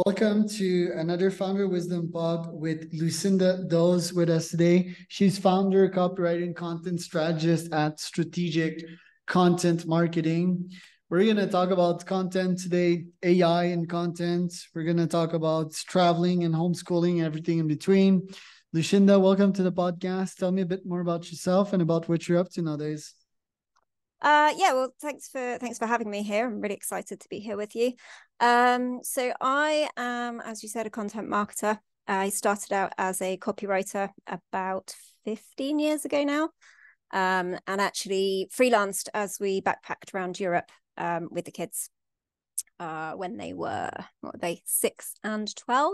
Welcome to another Founder Wisdom Pod with Lucinda Dawes with us today. She's founder, copywriting content strategist at Strategic Content Marketing. We're going to talk about content today, AI and content. We're going to talk about traveling and homeschooling, everything in between. Lucinda, welcome to the podcast. Tell me a bit more about yourself and about what you're up to nowadays. Well, thanks for having me here. I'm really excited to be here with you. So I am, as you said, a content marketer. I started out as a copywriter about 15 years ago now, and actually freelanced as we backpacked around Europe with the kids when they were 6 and 12.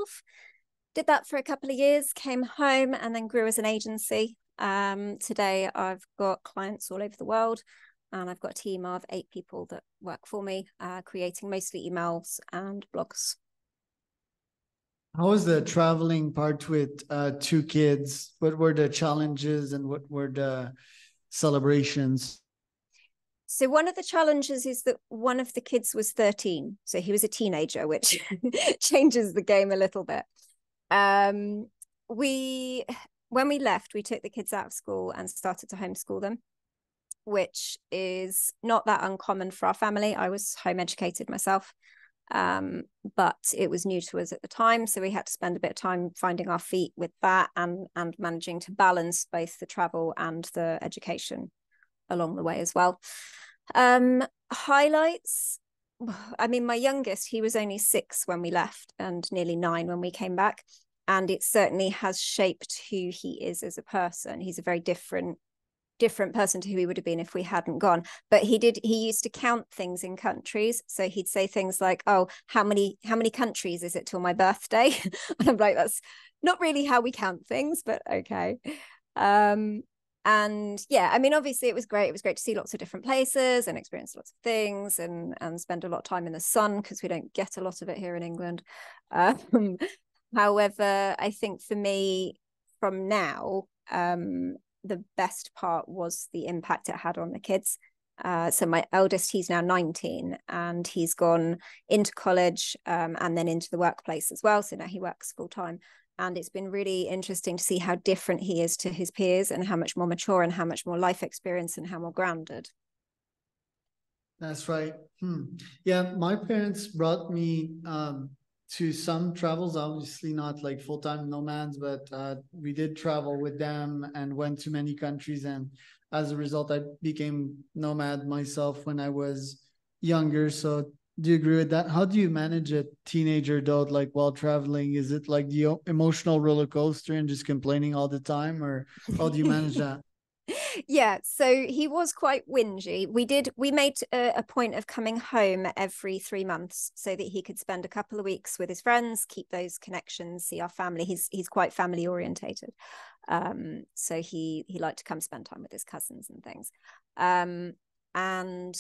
Did that for a couple of years, came home, and then grew as an agency. Today, I've got clients all over the world. And I've got a team of 8 people that work for me, creating mostly emails and blogs. How was the traveling part with 2 kids? What were the challenges and what were the celebrations? So one of the challenges is that one of the kids was 13. So he was a teenager, which changes the game a little bit. When we left, we took the kids out of school and started to homeschool them, which is not that uncommon for our family. I was home educated myself, but it was new to us at the time. So we had to spend a bit of time finding our feet with that and managing to balance both the travel and the education along the way as well. Highlights. I mean, my youngest, he was only 6 when we left and nearly 9 when we came back. And it certainly has shaped who he is as a person. He's a very different person to who he would have been if we hadn't gone. But he used to count things in countries. So he'd say things like, oh, how many countries is it till my birthday? And I'm like, that's not really how we count things, but okay. And yeah, I mean, obviously it was great. It was great to see lots of different places and experience lots of things and spend a lot of time in the sun, because we don't get a lot of it here in England. However, I think for me from now, the best part was the impact it had on the kids. So my eldest, he's now 19 and he's gone into college and then into the workplace as well. So now he works full time. And it's been really interesting to see how different he is to his peers and how much more mature and how much more life experience and how more grounded. That's right. Yeah, my parents brought me to some travels, obviously not like full-time nomads, but we did travel with them and went to many countries. And as a result, I became nomad myself when I was younger. So do you agree with that? How do you manage a teenager adult like while traveling? Is it like the emotional roller coaster and just complaining all the time, or how do you manage that? Yeah, so he was quite whingy. We made a point of coming home every 3 months so that he could spend a couple of weeks with his friends, keep those connections, see our family. He's quite family orientated. So he liked to come spend time with his cousins and things. And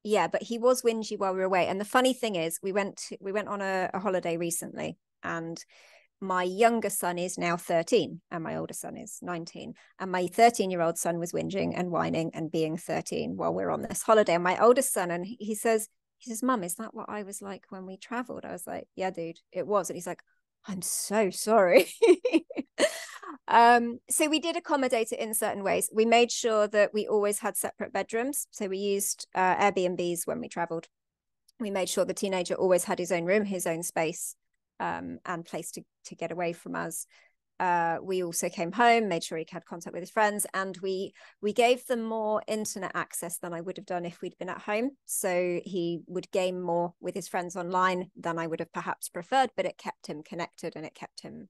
yeah, but he was whingy while we were away. And the funny thing is, we went on a holiday recently, and my younger son is now 13 and my older son is 19, and my 13-year-old son was whinging and whining and being 13 while we're on this holiday. And my oldest son, and he says, Mum, is that what I was like when we traveled? I was like, yeah, dude, it was. And he's like, I'm so sorry. So we did accommodate it in certain ways. We made sure that we always had separate bedrooms. So we used Airbnbs when we traveled. We made sure the teenager always had his own room, his own space, and place to get away from us. We also came home, made sure he had contact with his friends, and we gave them more internet access than I would have done if we'd been at home. So he would game more with his friends online than I would have perhaps preferred, but it kept him connected and it kept him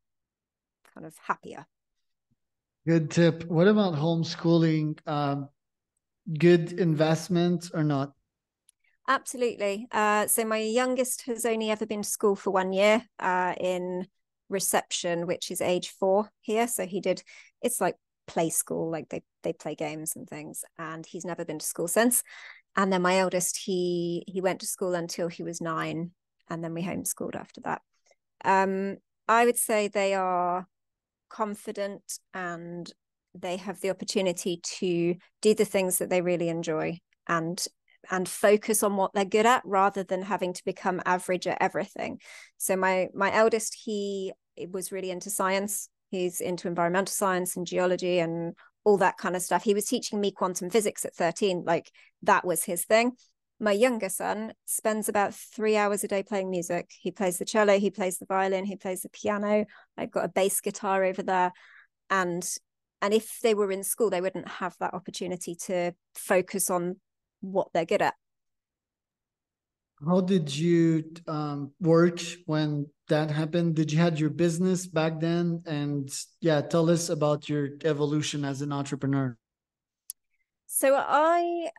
kind of happier. Good tip. What about homeschooling? Good investment or not? Absolutely. So my youngest has only ever been to school for 1 year in reception, which is age 4 here. So it's like play school, like they play games and things, and he's never been to school since. And then my eldest, he went to school until he was 9, and then we homeschooled after that. I would say they are confident and they have the opportunity to do the things that they really enjoy and and focus on what they're good at rather than having to become average at everything. So my eldest, he was really into science. He's into environmental science and geology and all that kind of stuff. He was teaching me quantum physics at 13. Like, that was his thing. My younger son spends about 3 hours a day playing music. He plays the cello, he plays the violin, he plays the piano. I've got a bass guitar over there. And if they were in school, they wouldn't have that opportunity to focus on what they're good at. How did you work when that happened? Did you had your business back then? And yeah, tell us about your evolution as an entrepreneur. So I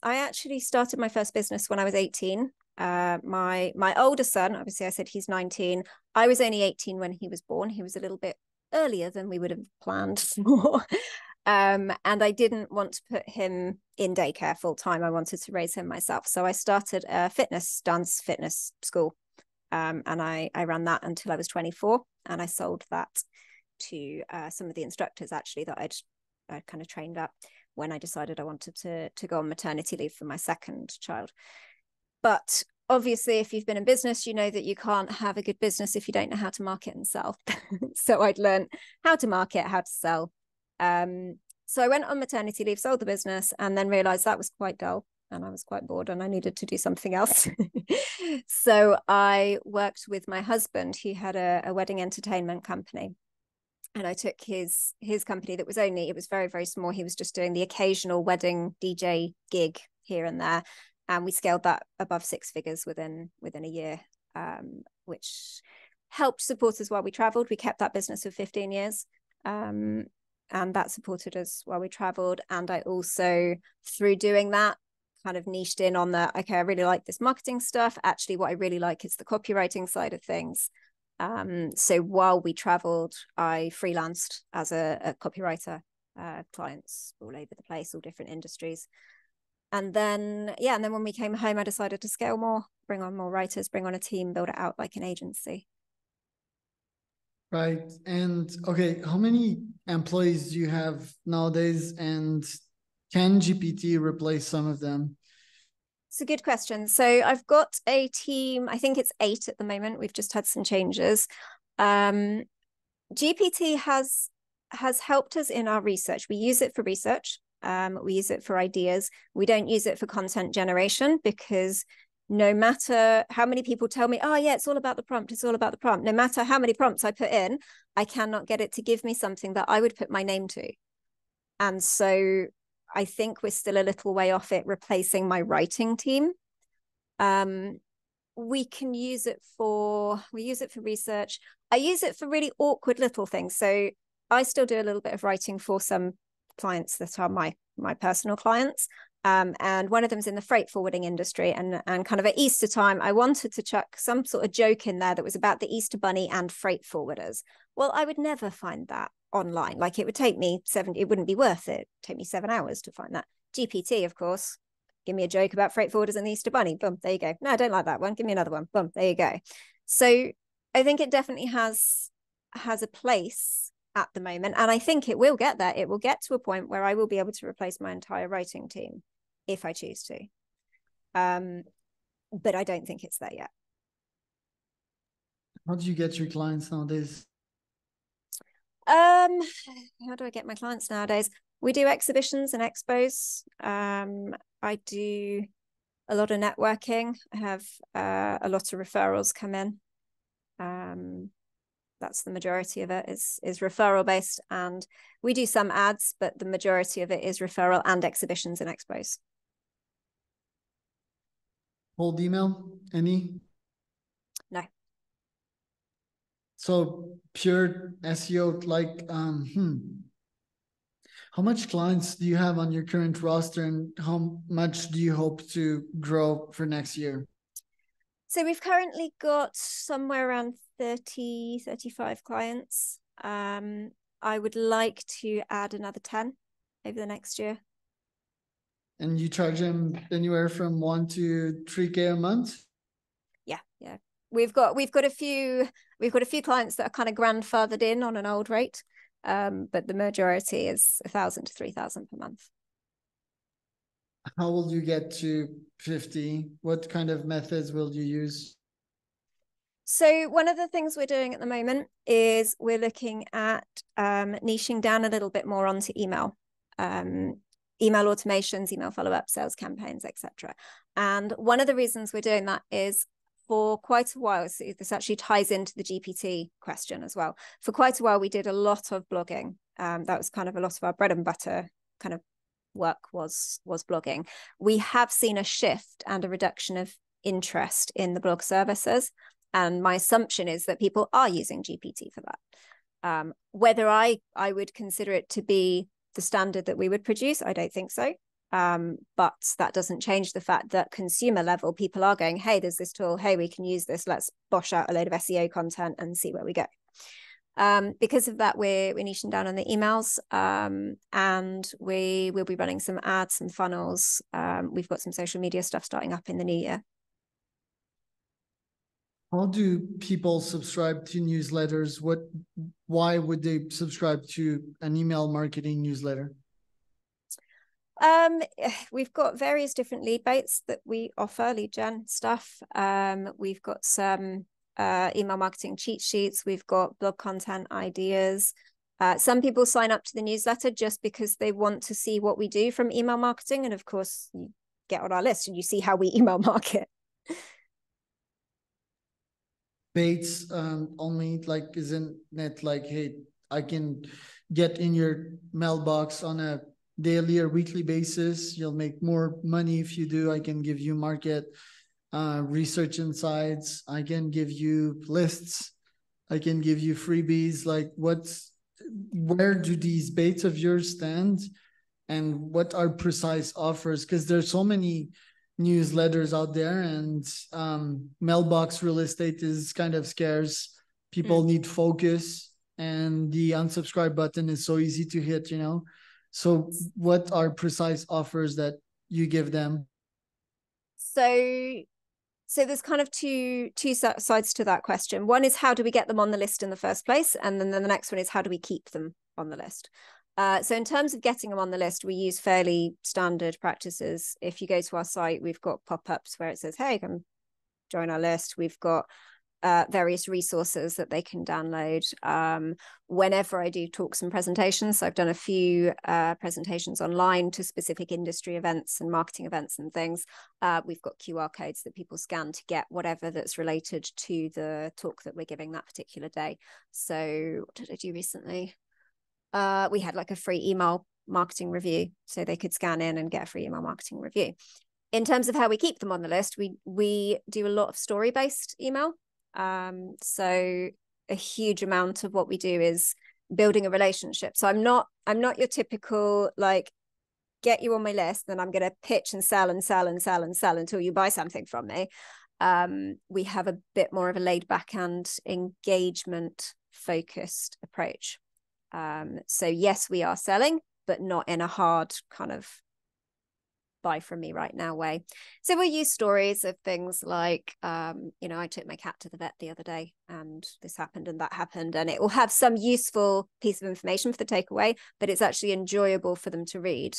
actually started my first business when I was 18. My older son, obviously I said he's 19. I was only 18 when he was born. He was a little bit earlier than we would have planned for. And I didn't want to put him in daycare full time. I wanted to raise him myself. So I started a dance fitness school. And I ran that until I was 24. And I sold that to some of the instructors actually that I'd kind of trained up when I decided I wanted to go on maternity leave for my second child. But obviously, if you've been in business, you know that you can't have a good business if you don't know how to market and sell. So I'd learned how to market, how to sell. So I went on maternity leave, sold the business, and then realized that was quite dull and I was quite bored and I needed to do something else. So I worked with my husband. He had a wedding entertainment company. And I took his company that it was very, very small. He was just doing the occasional wedding DJ gig here and there. And we scaled that above 6 figures within a year, which helped support us while we traveled. We kept that business for 15 years. And that supported us while we traveled. And I also, through doing that, kind of niched in on okay, I really like this marketing stuff. Actually, what I really like is the copywriting side of things. So while we traveled, I freelanced as a copywriter, clients all over the place, all different industries. And then when we came home, I decided to scale more, bring on more writers, bring on a team, build it out like an agency. Right. And okay, how many employees do you have nowadays? And can GPT replace some of them? It's a good question. So I've got a team, I think it's 8 at the moment. We've just had some changes. GPT has helped us in our research. We use it for research. We use it for ideas. We don't use it for content generation because no matter how many people tell me, oh yeah, it's all about the prompt, it's all about the prompt. No matter how many prompts I put in, I cannot get it to give me something that I would put my name to. And so I think we're still a little way off it replacing my writing team. We use it for research. I use it for really awkward little things. So I still do a little bit of writing for some clients that are my personal clients. And one of them is in the freight forwarding industry. And kind of at Easter time, I wanted to chuck some sort of joke in there that was about the Easter Bunny and freight forwarders. Well, I would never find that online. Like, it would take me it wouldn't be worth it. It'd take me 7 hours to find that. GPT, of course, give me a joke about freight forwarders and the Easter Bunny. Boom, there you go. No, I don't like that one. Give me another one. Boom, there you go. So I think it definitely has a place at the moment. And I think it will get there. It will get to a point where I will be able to replace my entire writing team if I choose to. But I don't think it's there yet. How do you get your clients nowadays? How do I get my clients nowadays? We do exhibitions and expos. I do a lot of networking. I have a lot of referrals come in. That's the majority of it is referral based, and we do some ads, but the majority of it is referral and exhibitions and expos. Cold email, any? No. So pure SEO, like, how much clients do you have on your current roster, and how much do you hope to grow for next year? So we've currently got somewhere around 30, 35 clients. I would like to add another 10 over the next year. And you charge them anywhere from 1 to 3K a month? Yeah. We've got a few clients that are kind of grandfathered in on an old rate. But the majority is 1,000 to 3,000 per month. How will you get to 50? What kind of methods will you use? So one of the things we're doing at the moment is we're looking at niching down a little bit more onto email. Email automations, email follow-up, sales campaigns, etc. And one of the reasons we're doing that is for quite a while, so this actually ties into the GPT question as well. For quite a while, we did a lot of blogging. That was kind of a lot of our bread and butter kind of work was blogging. We have seen a shift and a reduction of interest in the blog services. And my assumption is that people are using GPT for that. Whether I would consider it to be the standard that we would produce, I don't think so. But that doesn't change the fact that consumer level, people are going, hey, there's this tool, hey, we can use this, let's bosh out a load of SEO content and see where we go. Because of that, we're niching down on the emails, and we will be running some ads, some funnels. We've got some social media stuff starting up in the new year. How do people subscribe to newsletters? Why would they subscribe to an email marketing newsletter? We've got various different lead baits that we offer, lead gen stuff. We've got some email marketing cheat sheets. We've got blog content ideas. Some people sign up to the newsletter just because they want to see what we do from email marketing. And of course, you get on our list and you see how we email market. Baits only, like, isn't it like, hey, I can get in your mailbox on a daily or weekly basis. You'll make more money if you do. I can give you market research insights. I can give you lists. I can give you freebies. Like, where do these baits of yours stand? And what are precise offers? Because there's so many newsletters out there, and mailbox real estate is kind of scarce. People need focus, and the unsubscribe button is so easy to hit, So what are precise offers that you give them? So there's kind of two sides to that question. One is, how do we get them on the list in the first place? And then the next one is, how do we keep them on the list? So in terms of getting them on the list, we use fairly standard practices. If you go to our site, we've got pop-ups where it says, hey, come join our list. We've got various resources that they can download. Whenever I do talks and presentations, so I've done a few presentations online to specific industry events and marketing events and things. We've got QR codes that people scan to get whatever that's related to the talk that we're giving that particular day. So what did I do recently? We had like a free email marketing review, so they could scan in and get a free email marketing review. In terms of how we keep them on the list, we do a lot of story-based email. So a huge amount of what we do is building a relationship. So I'm not your typical, like, get you on my list, then I'm going to pitch and sell and sell and sell and sell until you buy something from me. We have a bit more of a laid back and engagement focused approach. So yes, we are selling, but not in a hard kind of buy from me right now way. So we'll use stories of things like, I took my cat to the vet the other day and this happened and that happened, and it will have some useful piece of information for the takeaway, but it's actually enjoyable for them to read.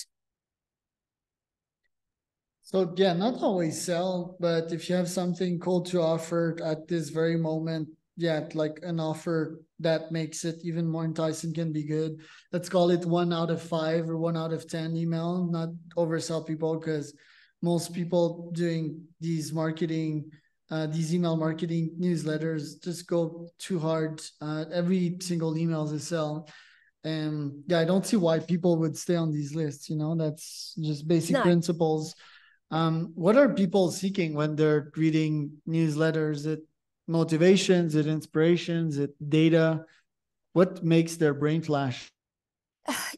So yeah, not always sell, but if you have something cool to offer at this very moment, yeah, like an offer that makes it even more enticing can be good. Let's call it 1 out of 5 or 1 out of 10 email, not oversell people, because most people doing these email marketing newsletters just go too hard. Every single email is a sell. And yeah, I don't see why people would stay on these lists. That's just basic principles. What are people seeking when they're reading newsletters? Is it motivations? Is it inspirations? Is it data? What makes their brain flash?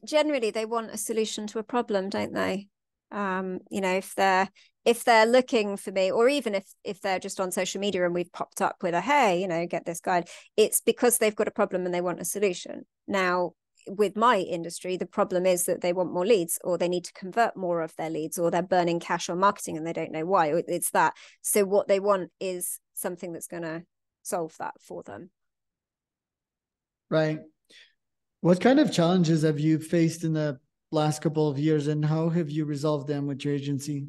Generally, they want a solution to a problem, don't they? If they're looking for me, or even if they're just on social media and we've popped up with a, hey, get this guide, it's because they've got a problem and they want a solution. Now, with my industry, the problem is that they want more leads, or they need to convert more of their leads, or they're burning cash on marketing and they don't know why. It's that. So what they want is something that's going to solve that for them. Right. What kind of challenges have you faced in the last couple of years, and how have you resolved them with your agency?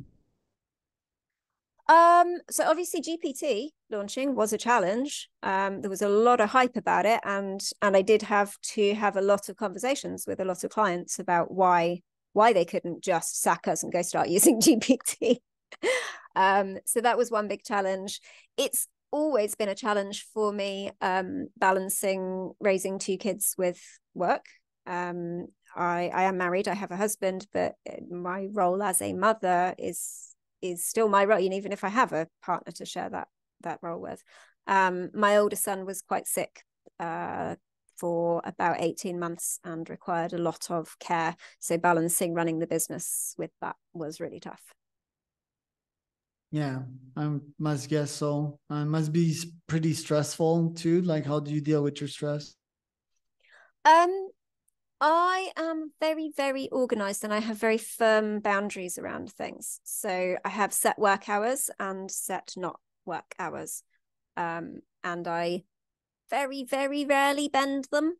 So obviously GPT launching was a challenge. There was a lot of hype about it, and I did have to have a lot of conversations with a lot of clients about why they couldn't just sack us and go start using GPT. So that was one big challenge. It's always been a challenge for me, balancing raising 2 kids with work. I am married, I have a husband, but my role as a mother is still my role, and even if I have a partner to share that role with. My older son was quite sick for about 18 months and required a lot of care. So balancing running the business with that was really tough. Yeah, I must guess so. It must be pretty stressful too. Like, how do you deal with your stress? I am very, very organized, and I have very firm boundaries around things. So I have set work hours and set not work hours. And I very, very rarely bend them.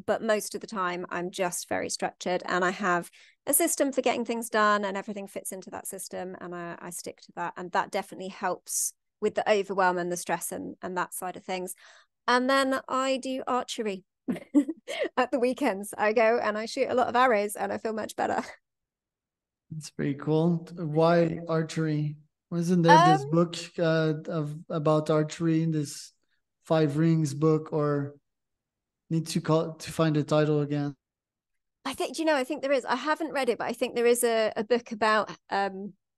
But most of the time, I'm just very structured, and I have a system for getting things done, and everything fits into that system, and I stick to that. And that definitely helps with the overwhelm and the stress and that side of things. And then I do archery. At the weekends, I go and I shoot a lot of arrows, and I feel much better. It's pretty cool. Why archery? Wasn't there this book about archery, this 5 Rings book, or need to find the title again? I think, I think there is. I haven't read it, but I think there is a book about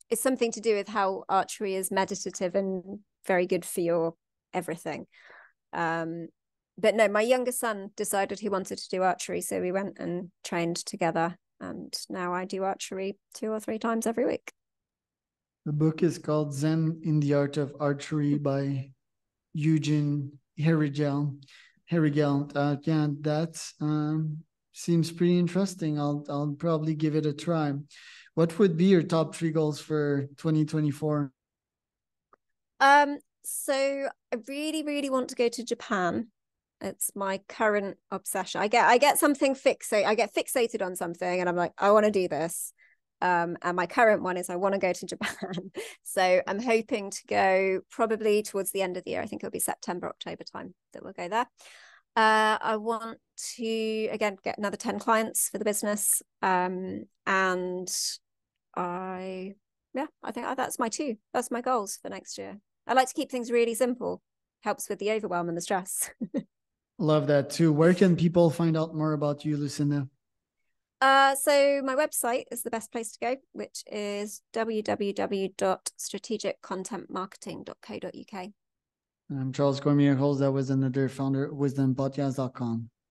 it's something to do with how archery is meditative and very good for your everything. But no, my younger son decided he wanted to do archery, so we went and trained together, and now I do archery 2 or 3 times every week. The book is called Zen in the Art of Archery by Eugene Herrigel. Yeah, that seems pretty interesting. I'll probably give it a try. What would be your top 3 goals for 2024? So I really, really want to go to Japan. It's my current obsession. I get something fixated. I get fixated on something, and I'm like, I want to do this. And my current one is I want to go to Japan. So I'm hoping to go probably towards the end of the year. I think it'll be September, October time that we'll go there. I want to, again, get another 10 clients for the business. And I think that's my 2. That's my goals for next year. I like to keep things really simple. Helps with the overwhelm and the stress. Love that too. Where can people find out more about you, Lucinda? So my website is the best place to go, which is www.strategiccontentmarketing.co.uk. I'm Charles Cormier, host. That was another founder of wisdompodcast.com.